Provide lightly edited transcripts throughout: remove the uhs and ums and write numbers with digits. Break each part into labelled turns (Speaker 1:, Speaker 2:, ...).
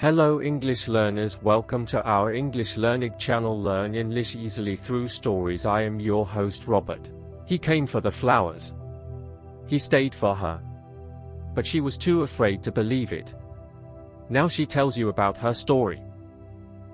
Speaker 1: Hello English learners, welcome to our English learning channel. Learn English easily through stories. I am your host Robert. He came for the flowers. He stayed for her. But she was too afraid to believe it. Now she tells you about her story.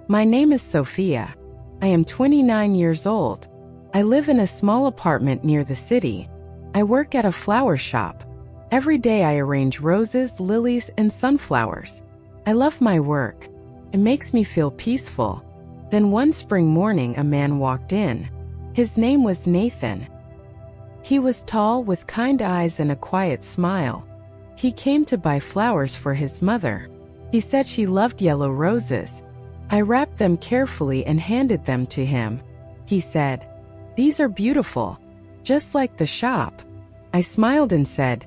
Speaker 2: My name is Sofia. I am 29 years old. I live in a small apartment near the city. I work at a flower shop. Every day I arrange roses, lilies, and sunflowers. I love my work. It makes me feel peaceful. Then one spring morning a man walked in. His name was Nathan. He was tall with kind eyes and a quiet smile. He came to buy flowers for his mother. He said she loved yellow roses. I wrapped them carefully and handed them to him. He said, "These are beautiful, just like the shop." I smiled and said,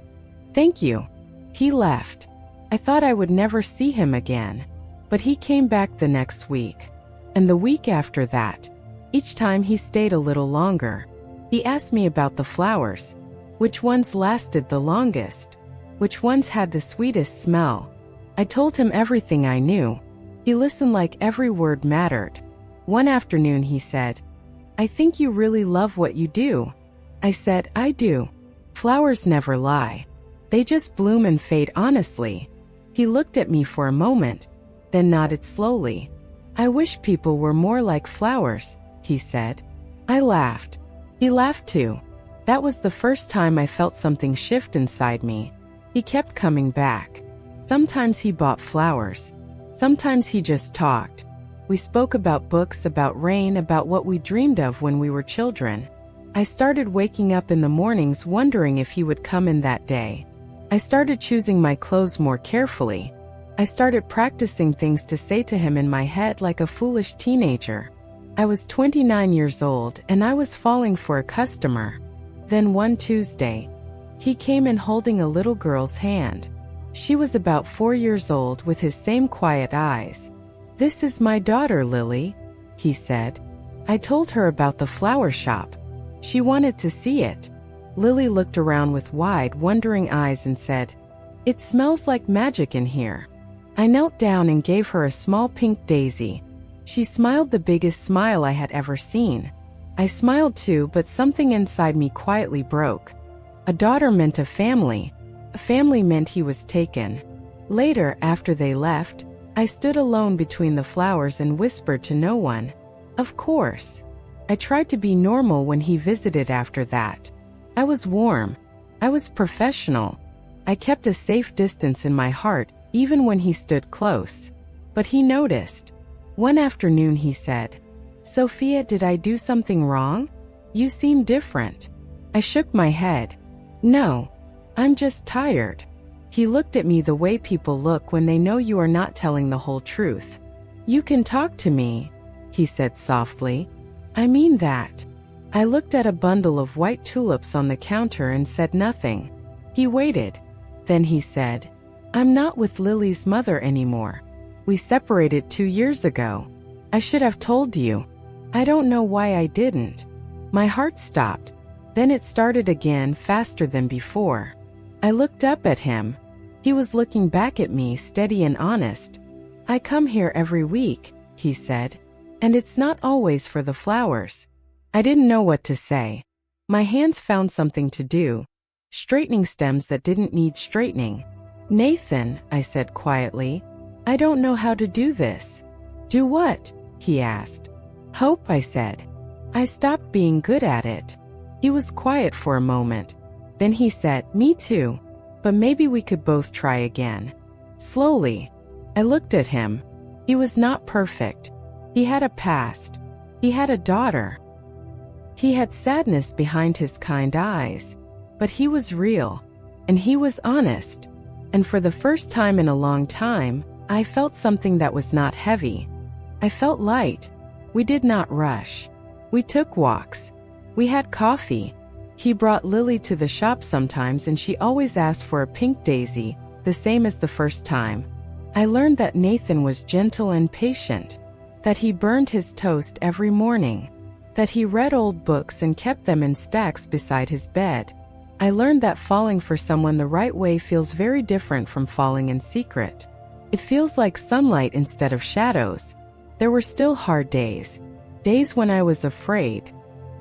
Speaker 2: "Thank you." He left. I thought I would never see him again, but he came back the next week, and the week after that. Each time he stayed a little longer. He asked me about the flowers, which ones lasted the longest, which ones had the sweetest smell. I told him everything I knew. He listened like every word mattered. One afternoon he said, "I think you really love what you do." I said, "I do. Flowers never lie. They just bloom and fade honestly." He looked at me for a moment, then nodded slowly. "I wish people were more like flowers," he said. I laughed. He laughed too. That was the first time I felt something shift inside me. He kept coming back. Sometimes he bought flowers. Sometimes he just talked. We spoke about books, about rain, about what we dreamed of when we were children. I started waking up in the mornings wondering if he would come in that day. I started choosing my clothes more carefully. I started practicing things to say to him in my head like a foolish teenager. I was 29 years old and I was falling for a customer. Then one Tuesday, he came in holding a little girl's hand. She was about 4 years old with his same quiet eyes. "This is my daughter, Lily," he said. I told her about the flower shop. She wanted to see it. Lily looked around with wide, wondering eyes and said, "It smells like magic in here." I knelt down and gave her a small pink daisy. She smiled the biggest smile I had ever seen. I smiled too, but something inside me quietly broke. A daughter meant a family. A family meant he was taken. Later, after they left, I stood alone between the flowers and whispered to no one. Of course. I tried to be normal when he visited after that. I was warm. I was professional. I kept a safe distance in my heart, even when he stood close. But he noticed. One afternoon he said, "Sophia, did I do something wrong? You seem different." I shook my head. "No, I'm just tired." He looked at me the way people look when they know you are not telling the whole truth. "You can talk to me," he said softly. "I mean that." I looked at a bundle of white tulips on the counter and said nothing. He waited. Then he said, "I'm not with Lily's mother anymore. We separated 2 years ago. I should have told you. I don't know why I didn't." My heart stopped. Then it started again, faster than before. I looked up at him. He was looking back at me, steady and honest. "I come here every week," he said. "And it's not always for the flowers." I didn't know what to say. My hands found something to do. Straightening stems that didn't need straightening. "Nathan," I said quietly, "I don't know how to do this." "Do what?" he asked. "Hope," I said. I stopped being good at it. He was quiet for a moment. Then he said, "Me too. But maybe we could both try again." Slowly. I looked at him. He was not perfect. He had a past. He had a daughter. He had sadness behind his kind eyes. But he was real. And he was honest. And for the first time in a long time, I felt something that was not heavy. I felt light. We did not rush. We took walks. We had coffee. He brought Lily to the shop sometimes and she always asked for a pink daisy, the same as the first time. I learned that Nathan was gentle and patient. That he burned his toast every morning. That he read old books and kept them in stacks beside his bed. I learned that falling for someone the right way feels very different from falling in secret. It feels like sunlight instead of shadows. There were still hard days. Days when I was afraid.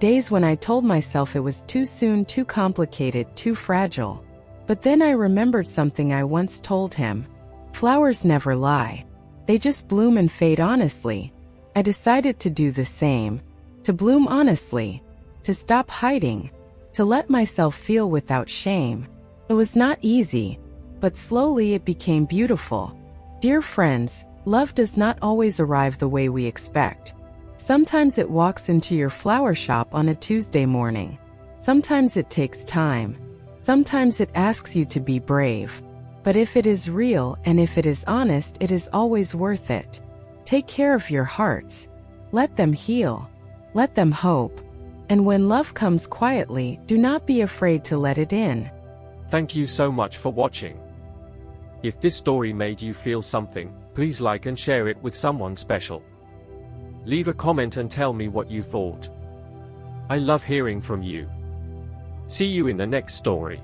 Speaker 2: Days when I told myself it was too soon, too complicated, too fragile. But then I remembered something I once told him. Flowers never lie. They just bloom and fade honestly. I decided to do the same. To bloom honestly. To stop hiding. To let myself feel without shame. It was not easy, but slowly it became beautiful. Dear friends, love does not always arrive the way we expect. Sometimes it walks into your flower shop on a Tuesday morning. Sometimes it takes time. Sometimes it asks you to be brave. But if it is real and if it is honest, it is always worth it. Take care of your hearts. Let them heal. Let them hope. And when love comes quietly, do not be afraid to let it in.
Speaker 1: Thank you so much for watching. If this story made you feel something, please like and share it with someone special. Leave a comment and tell me what you thought. I love hearing from you. See you in the next story.